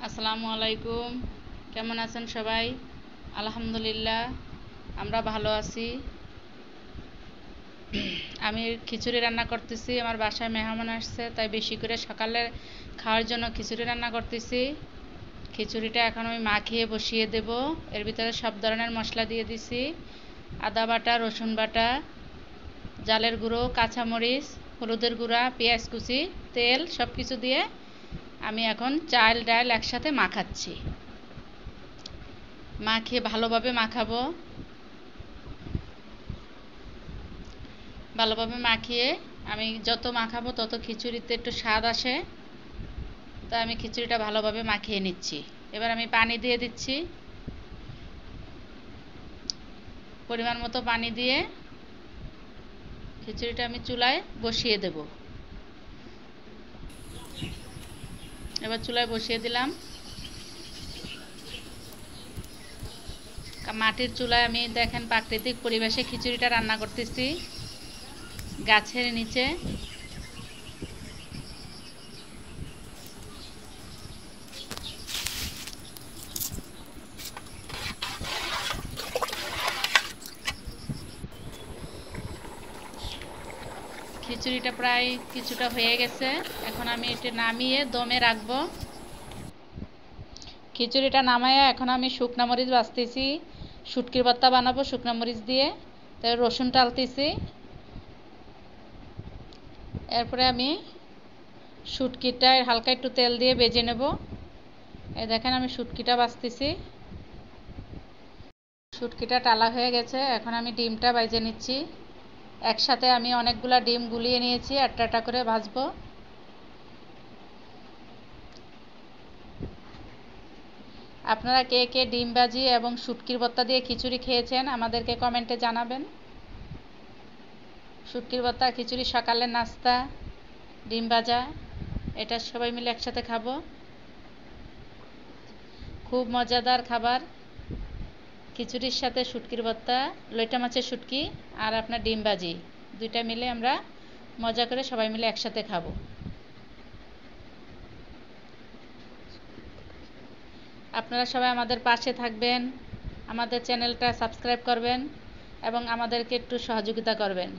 আসসালামু আলাইকুম। কেমন আছেন সবাই? আলহামদুলিল্লাহ, আমরা ভালো আছি। আমি খিচুড়ি রান্না করতেছি। আমার বাসায় মেহমান আসছে, তাই বেশি করে সকালে খাওয়ার জন্য খিচুড়ি রান্না করতেছি। খিচুড়িটা এখন আমি মাখিয়ে বসিয়ে দেব। এর ভিতরে সব ধরনের মশলা দিয়ে দিছি: আদা বাটা, রসুন বাটা, জালের গুঁড়ো, কাঁচামরিচ, হলুদের গুঁড়া, পেঁয়াজ কুচি, তেল, সব কিছু দিয়ে আমি এখন চাল ডাল একসাথে মাখাচ্ছি। মাখিয়ে ভালোভাবে মাখাবো। ভালোভাবে মাখিয়ে আমি যত মাখাবো তত খিচুড়িতে একটু স্বাদ আসে, তাই আমি খিচুড়িটা ভালোভাবে মাখিয়ে নিচ্ছি। এবার আমি পানি দিয়ে দিচ্ছি, পরিমাণ মতো পানি দিয়ে খিচুড়িটা আমি চুলায় বসিয়ে দেব। এবার চুলায় বসিয়ে দিলাম। মাটির চুলায় আমি দেখেন প্রাকৃতিক পরিবেশে খিচুড়িটা রান্না করতেছি, গাছের নিচে। খিচুড়িটা প্রায় কিছুটা হয়ে গেছে, এখন আমি এটা নামিয়ে দমে রাখবো। খিচুড়িটা নামাইয়া এখন আমি শুকনা মরিচ বাছতেছি, শুটকির ভর্তা বানাবো শুকনা মরিচ দিয়ে, তাই রসুন টালতেছি। এরপরে আমি শুটকিটা হালকা একটু তেল দিয়ে ভেজে নেব। এই দেখেন আমি শুটকিটা বাছতেছি। শুটকিটা টালা হয়ে গেছে, এখন আমি ডিমটা ভেজে নিচ্ছি। একসাথে আমি অনেকগুলা ডিম গুলিয়ে নিয়েছি, একটা একটা করে ভাজবো। আপনারা কে কে ডিম ভাজি এবং শুটকির ভর্তা দিয়ে খিচুড়ি খেয়েছেন আমাদেরকে কমেন্টে জানাবেন। শুটকির ভর্তা, খিচুড়ি সকালের নাস্তা, ডিম ভাজা, এটা সবাই মিলে একসাথে খাবো। খুব মজাদার খাবার। খিচুড়ির সাথে শুটকির ভর্তা, লইটা মাছের শুটকি আর আপনার ডিম ভাজি, দুইটা মিলে আমরা মজা করে সবাই মিলে একসাথে খাবো। আপনারা সবাই আমাদের পাশে থাকবেন, আমাদের চ্যানেলটা সাবস্ক্রাইব করবেন এবং আমাদেরকে একটু সহযোগিতা করবেন,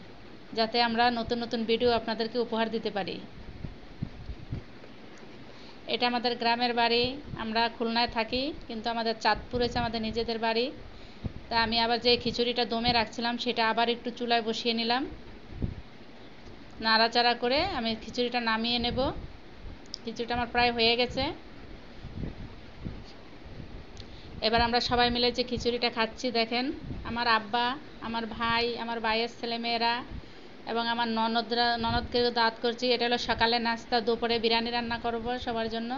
যাতে আমরা নতুন নতুন ভিডিও আপনাদেরকে উপহার দিতে পারি। এটা আমাদের গ্রামের বাড়ি, আমরা খুলনায় থাকি, কিন্তু আমাদের চাঁদপুর হচ্ছে আমাদের নিজেদের বাড়ি। তা আমি আবার যে খিচুড়িটা দমে রাখছিলাম সেটা আবার একটু চুলায় বসিয়ে নিলাম। নাড়াচাড়া করে আমি খিচুড়িটা নামিয়ে নেব। খিচুড়িটা আমার প্রায় হয়ে গেছে। এবার আমরা সবাই মিলে যে খিচুড়িটা খাচ্ছি, দেখেন আমার আব্বা, আমার ভাই, আমার ভাইয়ের ছেলেমেয়েরা এবং আমার ননদকে দাওয়াত করছি। এটা হলো সকালে নাস্তা, দুপুরে বিরিয়ানি রান্না করব সবার জন্য।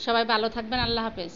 সবাই ভালো থাকবেন, আল্লাহ হাফেজ।